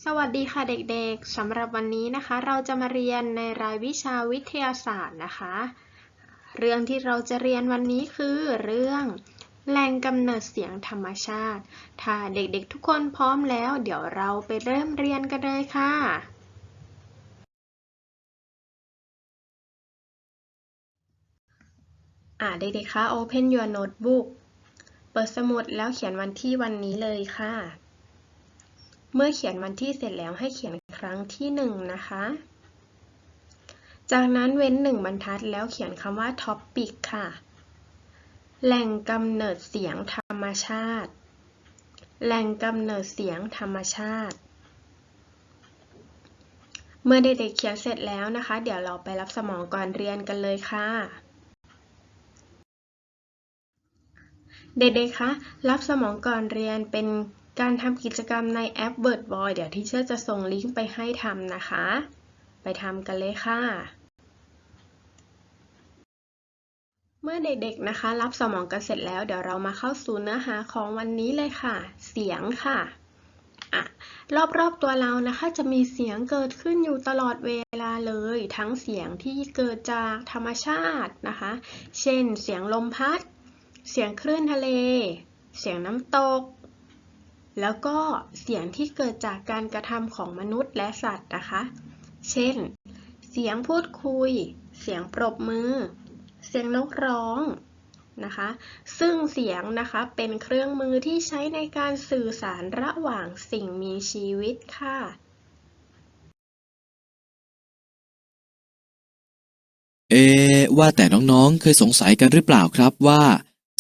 สวัสดีค่ะเด็กๆ สำหรับวันนี้นะคะเราจะมาเรียนในรายวิชาวิทยาศาสตร์นะคะ เรื่องที่เราจะเรียนวันนี้คือเรื่องแหล่งกำเนิดเสียงธรรมชาติ ถ้าเด็กๆทุกคนพร้อมแล้วเดี๋ยวเราไปเริ่มเรียนกันเลยค่ะเด็กๆคะ Open your notebook เปิดสมุดแล้วเขียนวันที่วันนี้เลยค่ะ เมื่อเขียนวันที่เสร็จแล้วให้เขียนครั้งที่1นะคะจากนั้นเว้น1บรรทัดแล้วเขียนคำว่า topic ค่ะแหล่งกำเนิดเสียงธรรมชาติแหล่งกำเนิดเสียงธรรมชาติเมื่อเด็กๆเขียนเสร็จแล้วนะคะเดี๋ยวเราไปรับสมองก่อนเรียนกันเลยค่ะเด็กๆคะรับสมองก่อนเรียนเป็นการทำกิจกรรมในแอป WordBoy เดี๋ยวที่เชอร์จะส่งลิงก์ไปให้ทำนะคะไปทำกันเลยค่ะเมื่อเด็กๆนะคะรับสมองกันเสร็จแล้วเดี๋ยวเรามาเข้าสู่เนื้อหาของวันนี้เลยค่ะเสียงค่ะรอบๆตัวเรานะคะจะมีเสียงเกิดขึ้นอยู่ตลอดเวลาเลยทั้งเสียงที่เกิดจากธรรมชาตินะคะเช่นเสียงลมพัดเสียงคลื่นทะเลเสียงน้ำตกแล้วก็เสียงที่เกิดจากการกระทำของมนุษย์และสัตว์นะคะเช่นเสียงพูดคุยเสียงปรบมือเสียงนกร้องนะคะซึ่งเสียงนะคะเป็นเครื่องมือที่ใช้ในการสื่อสารระหว่างสิ่งมีชีวิตค่ะว่าแต่น้องๆเคยสงสัยกันหรือเปล่าครับว่า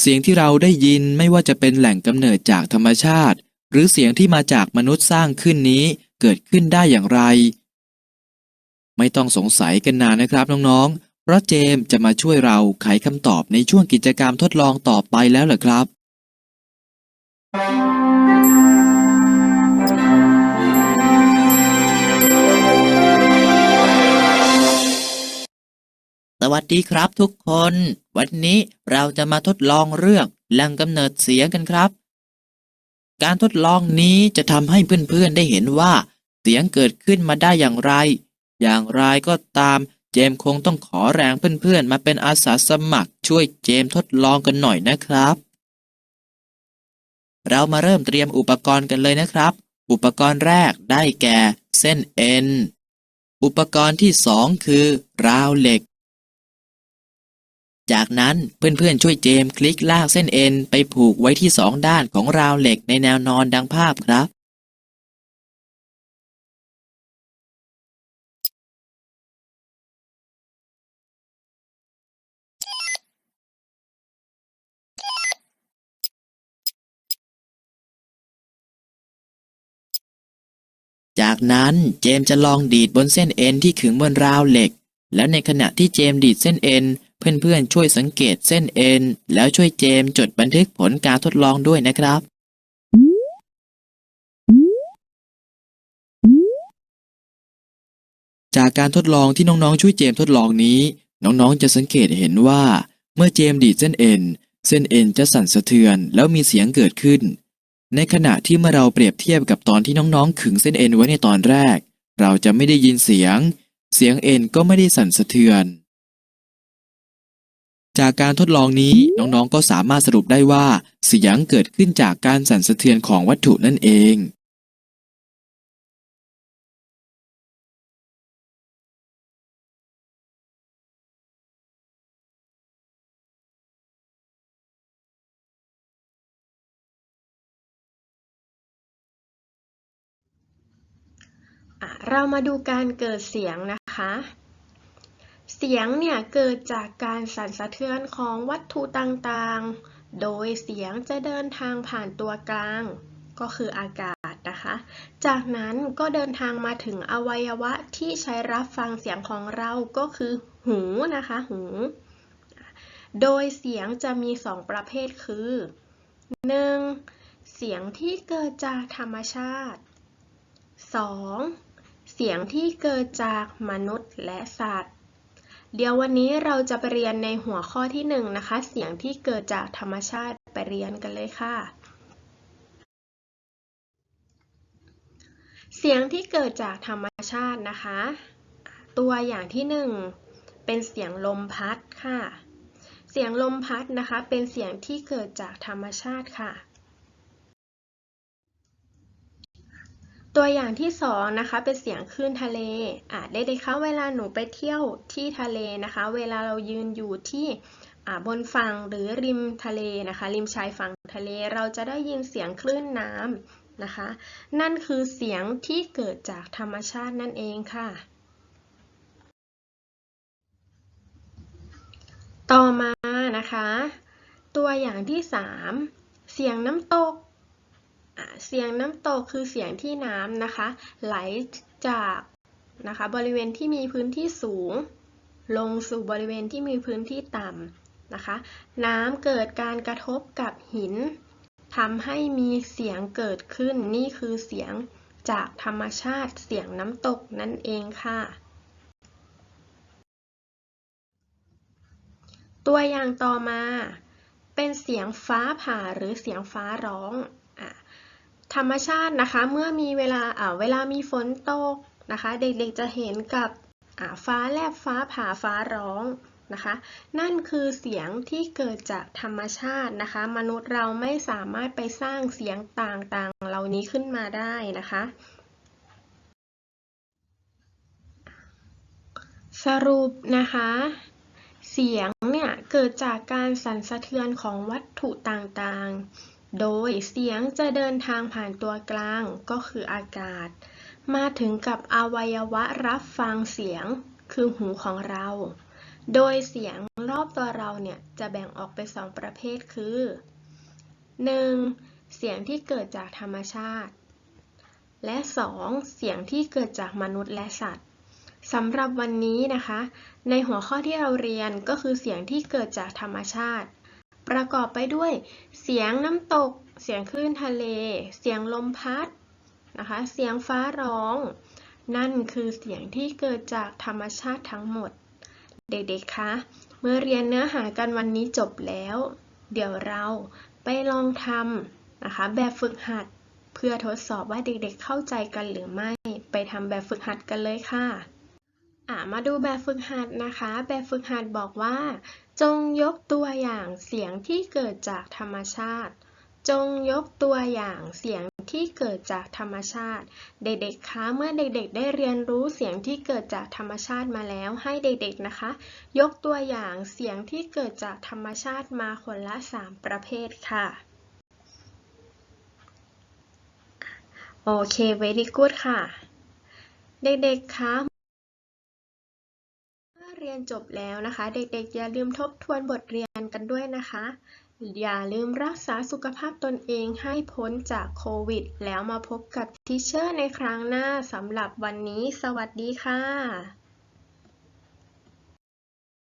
เสียงที่เราได้ยินไม่ว่าจะเป็นแหล่งกำเนิดจากธรรมชาติหรือเสียงที่มาจากมนุษย์สร้างขึ้นนี้เกิดขึ้นได้อย่างไรไม่ต้องสงสัยกันนานนะครับน้องๆเพราะเจมส์จะมาช่วยเราไขคำตอบในช่วงกิจกรรมทดลองต่อไปแล้วเหรอครับสวัสดีครับทุกคนวันนี้เราจะมาทดลองเรื่องแหล่งกำเนิดเสียงกันครับการทดลองนี้จะทำให้เพื่อนๆได้เห็นว่าเสียงเกิดขึ้นมาได้อย่างไรก็ตามเจมส์คงต้องขอแรงเพื่อนๆมาเป็นอาสาสมัครช่วยเจมส์ทดลองกันหน่อยนะครับเรามาเริ่มเตรียมอุปกรณ์กันเลยนะครับอุปกรณ์แรกได้แก่เส้นเอ็นอุปกรณ์ที่สองคือราวเหล็กจากนั้นเพื่อนๆช่วยเจมส์คลิกลากเส้นเอ็นไปผูกไว้ที่สองด้านของราวเหล็กในแนวนอนดังภาพครับจากนั้นเจมส์จะลองดีดบนเส้นเอ็นที่ขึงบนราวเหล็กแล้วในขณะที่เจมส์ดีดเส้นเอ็นเพื่อนๆช่วยสังเกตเส้นเอ็นแล้วช่วยเจมส์จดบันทึกผลการทดลองด้วยนะครับจากการทดลองที่น้องๆช่วยเจมส์ทดลองนี้น้องๆจะสังเกตเห็นว่าเมื่อเจมส์ดีดเส้นเอ็นจะสั่นสะเทือนแล้วมีเสียงเกิดขึ้นในขณะที่เมื่อเราเปรียบเทียบกับตอนที่น้องๆขึงเส้นเอ็นไว้ในตอนแรกเราจะไม่ได้ยินเสียงเอ็นก็ไม่ได้สั่นสะเทือนจากการทดลองนี้น้องๆก็สามารถสรุปได้ว่าเสียงเกิดขึ้นจากการสั่นสะเทือนของวัตถุนั่นเองเรามาดูการเกิดเสียงนะคะเสียงเนี่ยเกิดจากการสั่นสะเทือนของวัตถุต่างๆโดยเสียงจะเดินทางผ่านตัวกลางก็คืออากาศนะคะจากนั้นก็เดินทางมาถึงอวัยวะที่ใช้รับฟังเสียงของเราก็คือหูนะคะหูโดยเสียงจะมี2ประเภทคือ 1. เสียงที่เกิดจากธรรมชาติ 2. เสียงที่เกิดจากมนุษย์และสัตว์เดี๋ยววันนี้เราจะไปเรียนในหัวข้อที่1นะคะเสียงที่เกิดจากธรรมชาติไปเรียนกันเลยค่ะ เสียงที่เกิดจากธรรมชาตินะคะ ตัวอย่างที่หนึ่งเป็นเสียงลมพัดค่ะ เสียงลมพัดนะคะเป็นเสียงที่เกิดจากธรรมชาติค่ะ ตัวอย่างที่สองนะคะเป็นเสียงคลื่นทะเลได้เลยค่ะเวลาหนูไปเที่ยวที่ทะเลนะคะ เวลาเรายืนอยู่ที่บนฝั่งหรือริมทะเลนะคะ ริมชายฝั่งทะเลเราจะได้ยินเสียงคลื่นน้ำนะคะ นั่นคือเสียงที่เกิดจากธรรมชาตินั่นเองค่ะ ต่อมานะคะ ตัวอย่างที่สามเสียงน้ำตกเสียงน้ำตกคือเสียงที่น้ำนะคะไหลจากนะคะบริเวณที่มีพื้นที่สูงลงสู่บริเวณที่มีพื้นที่ต่ำนะคะน้ำเกิดการกระทบกับหินทำให้มีเสียงเกิดขึ้นนี่คือเสียงจากธรรมชาติเสียงน้ำตกนั่นเองค่ะตัวอย่างต่อมาเป็นเสียงฟ้าผ่าหรือเสียงฟ้าร้องธรรมชาตินะคะเมื่อมีเวลามีฝนตกนะคะเด็กๆจะเห็นกับฟ้าแลบฟ้าผ่าฟ้าร้องนะคะนั่นคือเสียงที่เกิดจากธรรมชาตินะคะมนุษย์เราไม่สามารถไปสร้างเสียงต่างๆเหล่านี้ขึ้นมาได้นะคะสรุปนะคะเสียงเนี่ยเกิดจากการสั่นสะเทือนของวัตถุต่างๆโดยเสียงจะเดินทางผ่านตัวกลางก็คืออากาศมาถึงกับอวัยวะรับฟังเสียงคือหูของเราโดยเสียงรอบตัวเราเนี่ยจะแบ่งออกเป็น2ประเภทคือ 1. เสียงที่เกิดจากธรรมชาติและ 2. เสียงที่เกิดจากมนุษย์และสัตว์สำหรับวันนี้นะคะในหัวข้อที่เราเรียนก็คือเสียงที่เกิดจากธรรมชาติประกอบไปด้วยเสียงน้ำตกเสียงคลื่นทะเลเสียงลมพัดนะคะเสียงฟ้าร้องนั่นคือเสียงที่เกิดจากธรรมชาติทั้งหมดเด็กๆคะเมื่อเรียนเนื้อหากันวันนี้จบแล้วเดี๋ยวเราไปลองทำนะคะแบบฝึกหัดเพื่อทดสอบว่าเด็กๆเข้าใจกันหรือไม่ไปทำแบบฝึกหัดกันเลยค่ะมาดูแบบฝึกหัดนะคะแบบฝึกหัดบอกว่าจงยกตัวอย่างเสียงที่เกิดจากธรรมชาติจงยกตัวอย่างเสียงที่เกิดจากธรรมชาติเด็กๆคะเมื่อเด็กๆได้เรียนรู้เสียงที่เกิดจากธรรมชาติมาแล้วให้เด็กๆนะคะยกตัวอย่างเสียงที่เกิดจากธรรมชาติมาคนละ3ประเภทค่ะโอเค very good ค่ะเด็กๆคะเรียนจบแล้วนะคะเด็กๆอย่าลืมทบทวนบทเรียนกันด้วยนะคะอย่าลืมรักษาสุขภาพตนเองให้พ้นจากโควิดแล้วมาพบกับทีเชอร์ในครั้งหน้าสำหรับวันนี้สวัสดีค่ะ